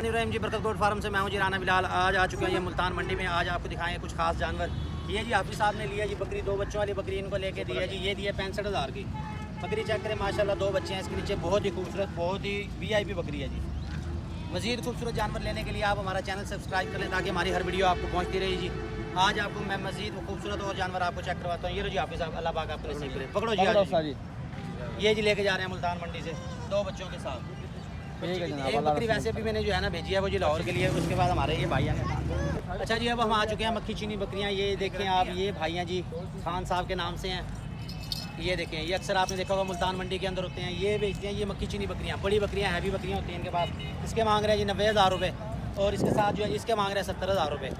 जी बरकत goat farm से मैं हूँ जी राना बिलाल। आज आ चुके हैं ये मुल्तान मंडी में। आज आपको दिखाएंगे कुछ खास जानवर। ये जी हाफिज साहब ने लिया जी बकरी, 2 बच्चों वाली बकरी इनको लेके दी है जी। ये दी है 65,000 की बकरी। चेक करें माशाल्लाह, 2 बच्चे हैं इसके नीचे। बहुत ही खूबसूरत, बहुत ही VIP बकरी है जी। मज़ीद खूबसूरत जानवर लेने के लिए आप हमारा चैनल सब्सक्राइब कर लें ताकि हमारी हर वीडियो आपको पहुँचती रही जी। आज आपको मैं मज़ीद खूबसूरत और जानवर आपको चेक करवाता हूँ। ये लो जी हाफिज साहब, अल्लाह पाक आपको नसीब करे। पकड़ो जी। ये जी लेके जा रहे हैं मुल्तान मंडी से 2 बच्चों के साथ। एक बकरी वैसे भी मैंने जो है ना भेजी है वो जी लाहौर के लिए। उसके बाद हमारे ये भाई हैं। अच्छा जी, अब हम आ चुके हैं मक्खी चीनी बकरियां। ये देखें आप, ये भाई हैं जी, खान साहब के नाम से हैं। ये देखें, ये अक्सर आपने देखा होगा मुल्तान मंडी के अंदर होते हैं। ये बेचते हैं ये मक्खी चीनी बकरियां। बड़ी बकरियां, हैवी बकरियां होती हैं इनके पास। इसके मांग रहे हैं जी 90,000 रुपये। और इसके साथ जो है इसके मांग रहे हैं 70,000 रुपये।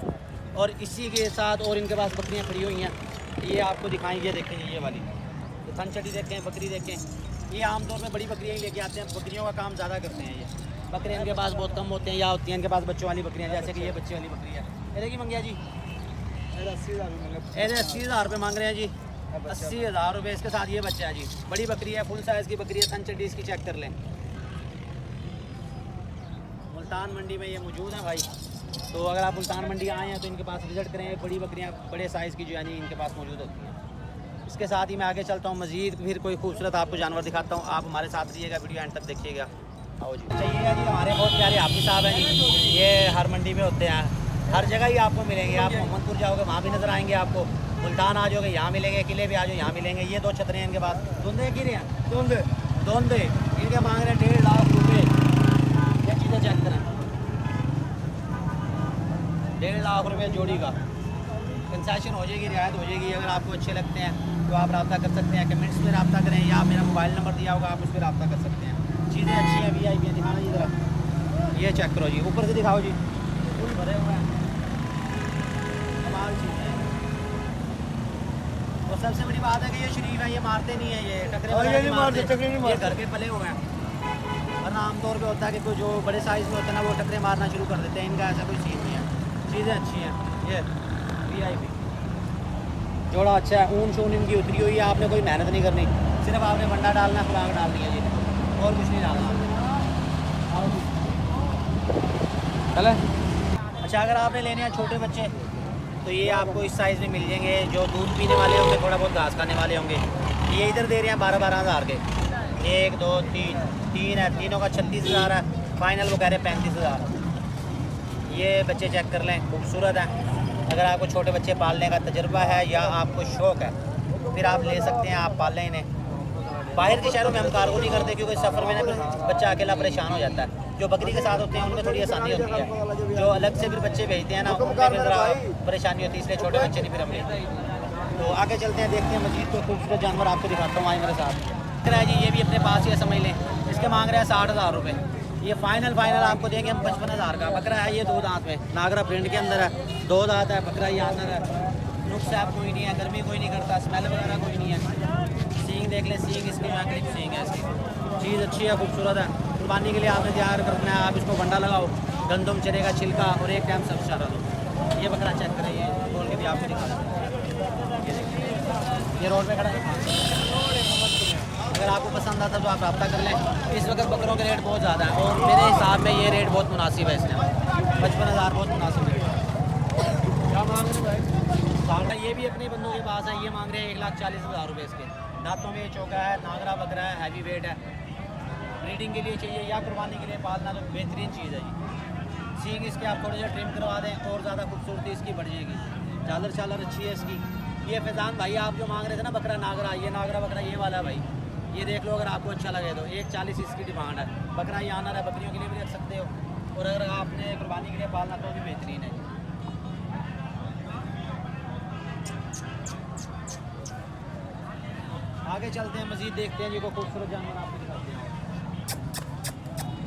और इसी के साथ और इनके पास बकरियाँ खड़ी हुई हैं। ये आपको दिखाएँ, ये देखें ये वाली थन चटी देखें, बकरी देखें। ये आमतौर पर बड़ी बकरियाँ ही लेके आते हैं, बकरियों का काम ज़्यादा करते हैं। ये बकरे इनके पास बहुत कम होते हैं, या होती हैं इनके पास बच्चों वाली बकरियाँ, जैसे कि ये बच्चे वाली बकरी है। ये देखिए मंगिया जी, 80,000 रुपये मांग रहे हैं जी। 80,000 रुपये। इसके साथ ये बच्चा है जी, बड़ी बकरी है, फुल साइज़ की बकरी है। थन चड्डी इसकी चेक कर लें। मुल्तान मंडी में ये मौजूद है भाई। तो अगर आप मुल्तान मंडी आए हैं तो इनके पास विज़िट करें। बड़ी बकरियाँ बड़े साइज़ की जो है इनके पास मौजूद होती हैं। इसके साथ ही मैं आगे चलता हूँ, मज़ीद फिर कोई खूबसूरत आपको जानवर दिखाता हूँ। आप हमारे साथ रहिएगा, वीडियो एंड तक देखिएगा। आओ जी। अच्छा ये जी हमारे बहुत प्यारे हाफिज साहब हैं जी। ये हर मंडी में होते हैं, हर जगह ही आपको मिलेंगे। आप मोहम्मदपुर जाओगे वहाँ भी नज़र आएंगे आपको। मुल्तान आ जाओगे यहाँ मिलेंगे, किले भी आ जाओ यहाँ मिलेंगे। ये 2 छतरे हैं इनके पास। धुंधे गिरे हैं, धुंधे इनके मांग रहे हैं 1.5 लाख रुपये। ये चीज़ें चेक करें, 1.5 लाख रुपये जोड़ी का। कंसेशन हो जाएगी, रियायत हो जाएगी। अगर आपको अच्छे लगते हैं तो आप रब्ता कर सकते हैं, कमेंट्स में रब्ता करें, या मेरा मोबाइल नंबर दिया होगा आप उस पर रब्ता कर सकते हैं। चीज़ें अच्छी हैं, VIP हैं। दिखाना जी ज़रा, ये चेक करो जी, ऊपर से दिखाओ जी, फुल भरे हुए हैं, कमाल चीज़ है। और सबसे बड़ी बात है कि ये शरीफ है, ये मारते नहीं है, ये टकरे नहीं मारते, ये घर के पले हुए हैं। वरना आमतौर पे होता है कि कोई जो बड़े साइज़ में होते हैं ना वो टकरे मारना शुरू कर देते हैं। इनका ऐसा कोई सीन नहीं है, चीज़ें अच्छी हैं। ये VIP जोड़ा अच्छा है। ऊन शून इनकी उतरी हुई है, आपने कोई मेहनत नहीं करनी, सिर्फ आपने बंडा डालना, खुराक डालनी है जी, और कुछ नहीं डालना। चले। अच्छा अगर आपने लेने हैं छोटे बच्चे तो ये आपको इस साइज़ में मिल जाएंगे। जो दूध पीने वाले होंगे, थोड़ा बहुत घास खाने वाले होंगे, ये इधर दे रहे हैं 12-12 हज़ार के। 1 2 3 है, तीनों का 36,000 है। फाइनल वो कह रहे हैं 35,000। ये बच्चे चेक कर लें, खूबसूरत हैं। अगर आपको छोटे बच्चे पालने का तजुर्बा है या आपको शौक़ है फिर आप ले सकते हैं, आप पाल लें इन्हें। बाहर के शहरों में हम कार्गो नहीं करते क्योंकि सफ़र में ना फिर बच्चा अकेला परेशान हो जाता है। जो बकरी के साथ होते हैं उनमें थोड़ी आसानी होती है। जो अलग से फिर बच्चे भेजते हैं ना, उनमें फिर परेशानी होती है, इसलिए छोटे बच्चे नहीं फिर हम लेते। तो आगे चलते हैं, देखते हैं मज़ीद कोई खूबसूरत जानवर आपको दिखाता हूँ। आए मेरे साथ है जी, ये भी अपने पास ही समझ लें। इसके मांग रहे हैं 60,000 रुपये। ये फाइनल आपको देंगे हम 55,000 का। बकरा है ये 2 दांत में, नागरा प्रिंट के अंदर है, 2 दांत है बकरा। ये अंदर है, नुक्स ऐप कोई नहीं है, गर्मी कोई नहीं करता, स्मेल वगैरह कोई नहीं है। सींग देख लें, सींग इसकी यहाँ क्लिप सींग है इसकी। चीज़ अच्छी है, खूबसूरत है। कुर्बानी के लिए आपने तैयार करना है। आप इसको बंडा लगाओ, गंदम चने का छिलका और एक टाइम सब चारा दो। ये बकरा चेक करें, ये खोल के भी आपको दिखा दें। ये देखिए, ये रोड पे खड़ा है। अगर आपको पसंद आता तो आप रब्ता कर लें। इस वक्त बकरों के रेट बहुत ज़्यादा है और मेरे हिसाब में ये रेट बहुत मुनासिब है। इसमें 55,000 बहुत मुनासिब रेट है। क्या मांग रहे भाई? ये भी अपने बंदों के पास है। ये मांग रहे हैं 1,40,000 रुपये इसके। दांतों में ये चौका है, नागरा बकरा है, हैवी वेट है। ब्रीडिंग के लिए चाहिए या कुर्बानी के लिए पालना तो बेहतरीन चीज़ है जी। सींग इसके आप थोड़ा सा ट्रिम करवा दें और ज़्यादा खूबसूरती इसकी बढ़ जाएगी। झालर चालर अच्छी है इसकी। ये फैज़ान भाई आप जो मांग रहे थे ना बकरा नागरा, ये नागरा बकरा ये वाला है भाई। ये देख लो, अगर आपको अच्छा लगे तो 1,40 इसकी डिमांड है। बकरा ये आना है, बकरियों के लिए भी रख सकते हो और अगर आपने कुर्बानी के लिए पालना तो भी बेहतरीन है। आगे चलते हैं, मज़ीद देखते हैं जी को खूबसूरत जानवर आपको दिखाते हैं।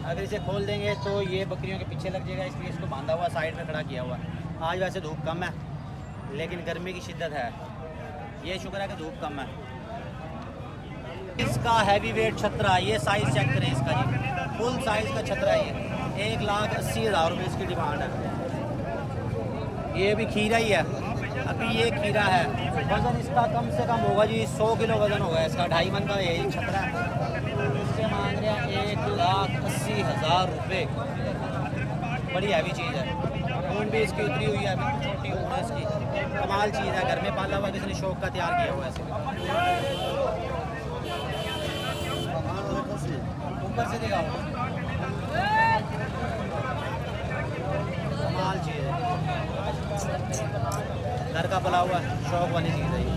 अगर इसे खोल देंगे तो ये बकरियों के पीछे लग जाएगा, इसलिए इसको बांधा हुआ साइड में खड़ा किया हुआ। आज वैसे धूप कम है लेकिन गर्मी की शिद्दत है। ये शुक्र है कि धूप कम है। इसका हैवी वेट छतरा, ये साइज़ चेक करें इसका जी, फुल साइज़ का छतरा है। 1,80,000 रुपये इसकी डिमांड है। ये भी खीरा ही है, अभी ये खीरा है। वज़न इसका कम से कम होगा जी 100 किलो वज़न होगा इसका। 2.5 मन का यही छतरा है। इसके मांग रहे हैं 1,80,000 रुपये। बड़ी हैवी चीज़ है। ऊन भी इसकी उतरी हुई है, बिल्कुल छोटी ऊन है इसकी। कमाल चीज़ है, घर में पाला हुआ किसी ने शौक का तैयार किया हुआ है इसे। ऊपर से दिखाओ, कमाल चीज़ है, घर का पला हुआ शौक वाली चीज़ है ये।